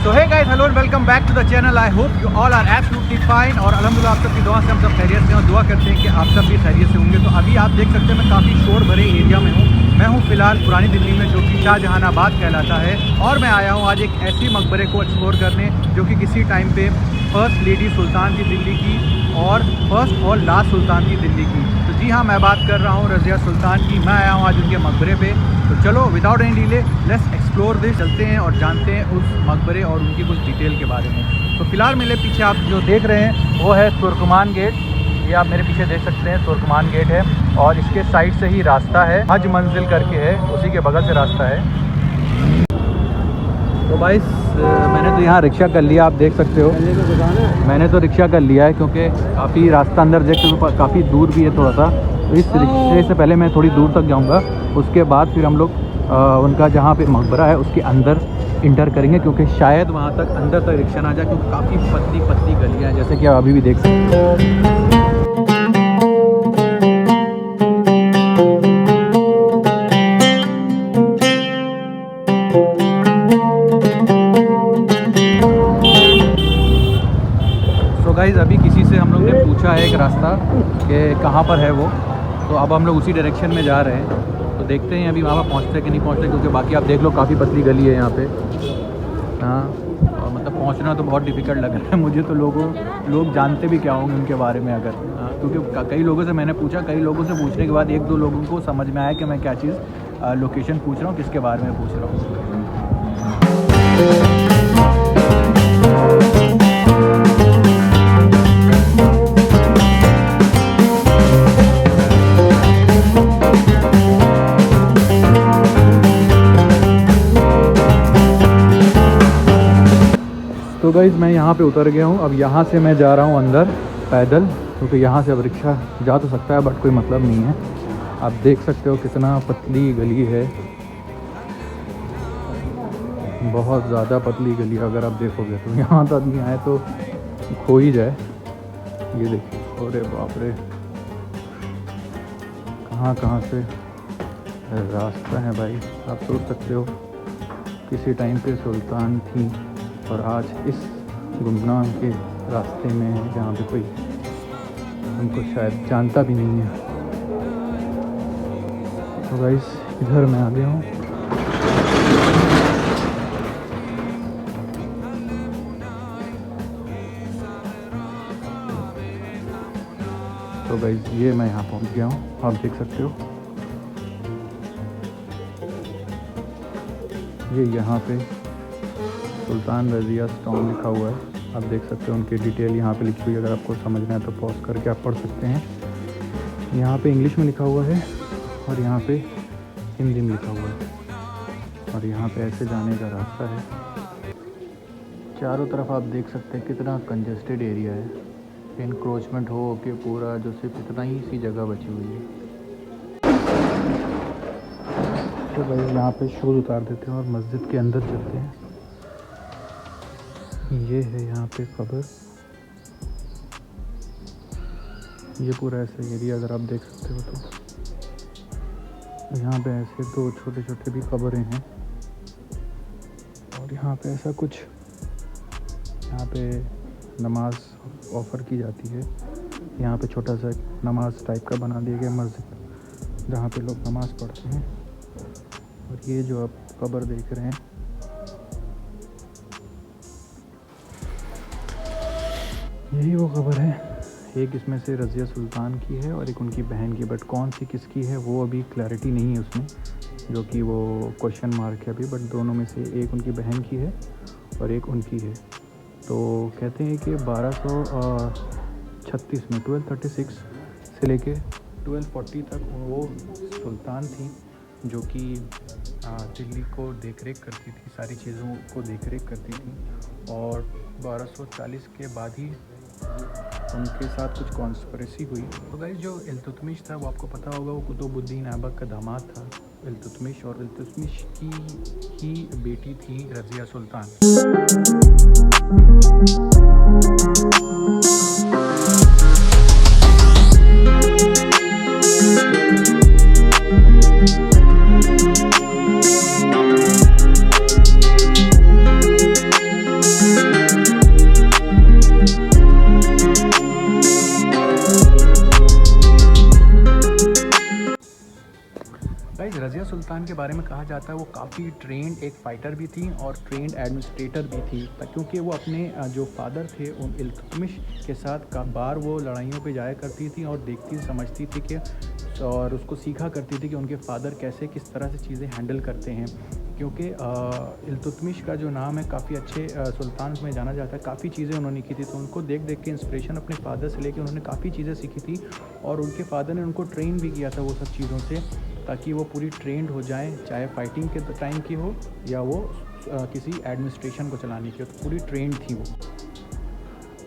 So hey guys, hello and welcome back to the channel. I hope you all are absolutely fine और अल्हम्दुलिल्लाह आप सबकी दुआ से हम सब खैरियत से हैं और दुआ करते हैं कि आप सब भी खैरियत से होंगे। तो अभी आप देख सकते हैं मैं काफ़ी शोर भरे एरिया में हूँ। मैं हूँ फ़िलहाल पुरानी दिल्ली में जो कि शाहजहानाबाद कहलाता है और मैं आया हूँ आज एक ऐसी मकबरे को एक्सप्लोर करने जो कि किसी टाइम पे फर्स्ट लेडी सुल्तान थी दिल्ली की और फर्स्ट और लास्ट सुल्तान थी दिल्ली की। तो जी हाँ, मैं बात कर रहा हूँ रज़िया सुल्तान की। मैं आया हूँ आज उनके मकबरे पे। तो चलो without any delay let's explore this, चलते हैं और जानते हैं उस मकबरे और उनकी कुछ डिटेल के बारे में। तो फिलहाल मेरे पीछे आप जो देख रहे हैं वो है तुर्कमान गेट। ये आप मेरे पीछे देख सकते हैं तुर्कमान गेट है और इसके साइड से ही रास्ता है, हज मंजिल करके है, उसी के बगल से रास्ता है। तो भाई मैंने तो यहाँ रिक्शा कर लिया, आप देख सकते हो। मैंने तो रिक्शा कर लिया है क्योंकि काफ़ी रास्ता अंदर देख सकते काफ़ी दूर भी है थोड़ा सा। तो इस रिक्शे से पहले मैं थोड़ी दूर तक जाऊँगा, उसके बाद फिर हम लोग उनका जहाँ पे मकबरा है उसके अंदर इंटर करेंगे क्योंकि शायद वहाँ तक अंदर तक रिक्शा ना जाए क्योंकि काफ़ी पतली पतली गलियाँ हैं जैसे कि आप अभी भी देख सकते हो। गाइस अभी किसी से हम लोग ने पूछा है एक रास्ता कि कहाँ पर है वो, तो अब हम लोग उसी डायरेक्शन में जा रहे हैं। तो देखते हैं अभी वहाँ पर पहुँचते कि नहीं पहुँचते क्योंकि बाकी आप देख लो काफ़ी पतली गली है यहाँ पे। हाँ, और मतलब पहुँचना तो बहुत डिफ़िकल्ट लग रहा है मुझे। तो लोग जानते भी क्या होंगे उनके बारे में अगर, हाँ, क्योंकि कई लोगों से मैंने पूछा, कई लोगों से पूछने के बाद एक दो लोगों को समझ में आया कि मैं क्या चीज़ लोकेशन पूछ रहा हूँ, किसके बारे में पूछ रहा हूँ। तो गाइज़ मैं यहाँ पे उतर गया हूँ। अब यहाँ से मैं जा रहा हूँ अंदर पैदल क्योंकि यहाँ से अब रिक्शा जा तो सकता है बट कोई मतलब नहीं है। आप देख सकते हो कितना पतली गली है, बहुत ज़्यादा पतली गली। अगर आप देखोगे तो यहाँ तक नहीं आए तो खो ही जाए। ये देखिए, अरे बाप रे, कहाँ से रास्ता है भाई। आप सोच सकते हो किसी टाइम पे सुल्तान थी और आज इस गुमनाम के रास्ते में है जहाँ पे कोई उनको शायद जानता भी नहीं है। तो गाइस इधर मैं आ गया हूँ। तो गाइस ये मैं यहाँ पहुँच गया हूँ, आप देख सकते हो। ये यहाँ पे सुल्तान रज़िया स्टोन लिखा हुआ है, आप देख सकते हो। उनकी डिटेल यहाँ पे लिखी हुई है, अगर आपको समझना है तो पॉज करके आप पढ़ सकते हैं। यहाँ पे इंग्लिश में लिखा हुआ है और यहाँ पे हिंदी में लिखा हुआ है और यहाँ पे ऐसे जाने का रास्ता है। चारों तरफ आप देख सकते हैं कितना कंजेस्टेड एरिया है, इनक्रोचमेंट हो के पूरा जो सिर्फ इतना ही सी जगह बची हुई है। तो भाई यहाँ पे शूज़ उतार देते हैं और मस्जिद के अंदर चलते हैं। ये है यहाँ पे कब्र, ये पूरा ऐसा एरिया अगर आप देख सकते हो तो यहाँ पे ऐसे दो छोटे छोटे भी कब्रें हैं और यहाँ पे ऐसा कुछ, यहाँ पे नमाज ऑफ़र की जाती है। यहाँ पे छोटा सा नमाज टाइप का बना दिया गया मस्जिद जहाँ पे लोग नमाज़ पढ़ते हैं। और ये जो आप कब्र देख रहे हैं यही वो कब्र है। एक इसमें से रज़िया सुल्तान की है और एक उनकी बहन की, बट कौन सी किसकी है वो अभी क्लैरिटी नहीं है उसमें, जो कि वो क्वेश्चन मार्क है अभी। बट दोनों में से एक उनकी बहन की है और एक उनकी है। तो कहते हैं कि 1236 में 1236 से लेके 1240 तक वो सुल्तान थी जो कि दिल्ली को देखरेख करती थी, सारी चीज़ों को देखरेख करती थी। और 1240 के बाद ही उनके साथ कुछ कॉन्स्पिरेसी हुई। तो गाइस जो इल्तुतमिश था वो आपको पता होगा, वो कुतुबुद्दीन ऐबक का दामाद था इल्तुतमिश, और इल्तुतमिश की ही बेटी थी रज़िया सुल्तान। सुल्तान के बारे में कहा जाता है वो काफ़ी ट्रेंड एक फ़ाइटर भी थी और ट्रेंड एडमिनिस्ट्रेटर भी थी, क्योंकि वो अपने जो फादर थे उन इल्तुतमिश के साथ का बार वो लड़ाइयों पे जाया करती थी और देखती समझती थी कि और उसको सीखा करती थी कि उनके फादर कैसे किस तरह से चीज़ें हैंडल करते हैं, क्योंकि इल्तुतमिश का जो नाम है काफ़ी अच्छे सुल्तान में जाना जाता है। काफ़ी चीज़ें उन्होंने की थी, तो उनको देख देख के इंस्पिरेशन अपने फादर से लेके उन्होंने काफ़ी चीज़ें सीखी थी और उनके फादर ने उनको ट्रेन भी किया था वो सब चीज़ों से, ताकि वो पूरी ट्रेंड हो जाएं, चाहे फाइटिंग के टाइम की हो या वो किसी एडमिनिस्ट्रेशन को चलाने की हो, तो पूरी ट्रेंड थी वो।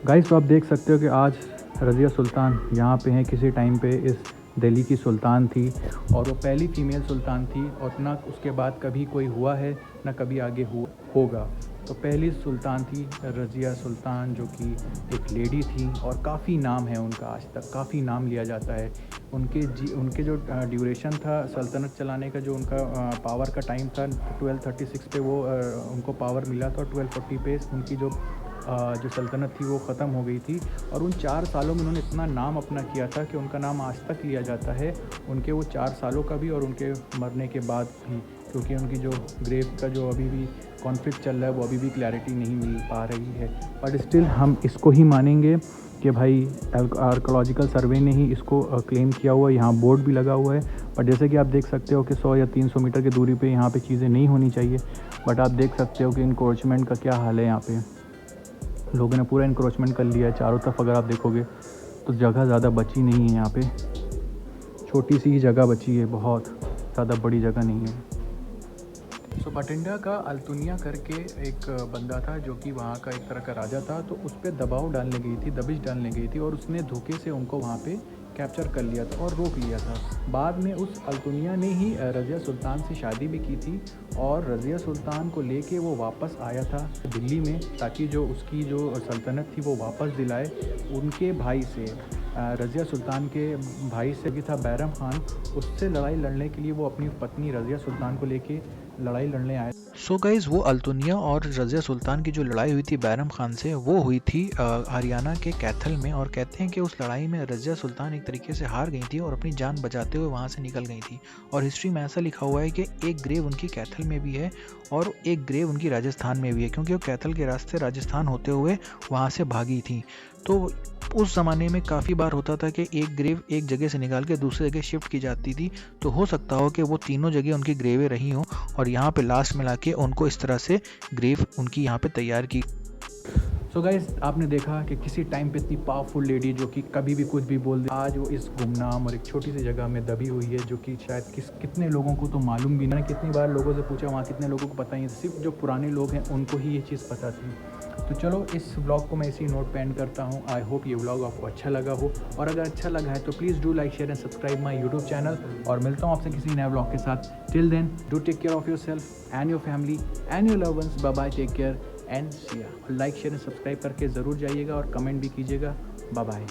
गाइस, तो आप देख सकते हो कि आज रज़िया सुल्तान यहाँ पे हैं, किसी टाइम पे इस दिल्ली की सुल्तान थी और वो पहली फ़ीमेल सुल्तान थी और ना उसके बाद कभी कोई हुआ है ना कभी आगे होगा। तो पहली सुल्तान थी रज़िया सुल्तान, जो कि एक लेडी थी और काफ़ी नाम है उनका, आज तक काफ़ी नाम लिया जाता है। उनके जो ड्यूरेशन था सल्तनत चलाने का, जो उनका पावर का टाइम था 1236 पे वो उनको पावर मिला था और 1240 पे उनकी जो सल्तनत थी वो ख़त्म हो गई थी। और उन 4 सालों में उन्होंने इतना नाम अपना किया था कि उनका नाम आज तक लिया जाता है, उनके वो 4 सालों का भी और उनके मरने के बाद भी, क्योंकि उनकी जो ग्रेव का जो अभी भी कॉन्फ्लिक्ट चल रहा है वो अभी भी क्लैरिटी नहीं मिल पा रही है। बट स्टिल हम इसको ही मानेंगे कि भाई आर्कोलॉजिकल सर्वे ने ही इसको क्लेम किया हुआ है। यहाँ बोर्ड भी लगा हुआ है, बट जैसे कि आप देख सकते हो कि 100 या 300 मीटर की दूरी पे यहाँ पे चीज़ें नहीं होनी चाहिए, बट आप देख सकते हो कि इंक्रोचमेंट का क्या हाल है। यहाँ पे लोगों ने पूरा इंक्रोचमेंट कर लिया है चारों तरफ। अगर आप देखोगे तो जगह ज़्यादा बची नहीं है, यहाँ पे छोटी सी ही जगह बची है, बहुत ज़्यादा बड़ी जगह नहीं है। सो बटिंडा का अल्तुनिया करके एक बंदा था जो कि वहाँ का एक तरह का राजा था, तो उस पर दबाव डालने गई थी, दबिश डालने गई थी और उसने धोखे से उनको वहाँ पे कैप्चर कर लिया था और रोक लिया था। बाद में उस अल्तुनिया ने ही रज़िया सुल्तान से शादी भी की थी और रज़िया सुल्तान को लेके वो वापस आया था दिल्ली में, ताकि जो उसकी जो सल्तनत थी वो वापस दिलाए उनके भाई से। रज़िया सुल्तान के भाई से भी था बैरम खान, उससे लड़ाई लड़ने के लिए वो अपनी पत्नी रज़िया सुल्तान को लेके लड़ाई लड़ने आए। सो गाइज़, वो अल्तुनिया और रज़िया सुल्तान की जो लड़ाई हुई थी बैरम खान से, वो हुई थी हरियाणा के कैथल में। और कहते हैं कि उस लड़ाई में रज़िया सुल्तान एक तरीके से हार गई थी और अपनी जान बचाते हुए वहाँ से निकल गई थी। और हिस्ट्री में ऐसा लिखा हुआ है कि एक ग्रेव उनकी कैथल में भी है और एक ग्रेव उनकी राजस्थान में भी है, क्योंकि वो कैथल के रास्ते राजस्थान होते हुए वहाँ से भागी थी। तो उस ज़माने में काफ़ी बार होता था कि एक ग्रेव एक जगह से निकाल के दूसरी जगह शिफ्ट की जाती थी, तो हो सकता हो कि वो तीनों जगह उनकी ग्रेवें रही हों और यहाँ पे लास्ट में लाके उनको इस तरह से ग्रेव उनकी यहाँ पे तैयार की। सो गाइस, आपने देखा कि किसी टाइम पे इतनी पावरफुल लेडी जो कि कभी भी कुछ भी बोल दे, आज वो इस गुमनाम और एक छोटी सी जगह में दबी हुई है, जो कि शायद कितने लोगों को तो मालूम भी नहीं। कितनी बार लोगों से पूछा, वहाँ कितने लोगों को पता ही है, सिर्फ जो पुराने लोग हैं उनको ही ये चीज़ पता थी। तो चलो, इस व्लॉग को मैं इसी नोट पे एंड करता हूँ। आई होप ये व्लॉग आपको अच्छा लगा हो, और अगर अच्छा लगा है तो please do like share and subscribe my YouTube channel. और मिलता हूँ आपसे किसी नए व्लॉग के साथ। Till then, do take care of yourself and your family and your love ones. Bye bye, take care and see ya. Like share and subscribe करके ज़रूर जाइएगा और कमेंट भी कीजिएगा। Bye bye.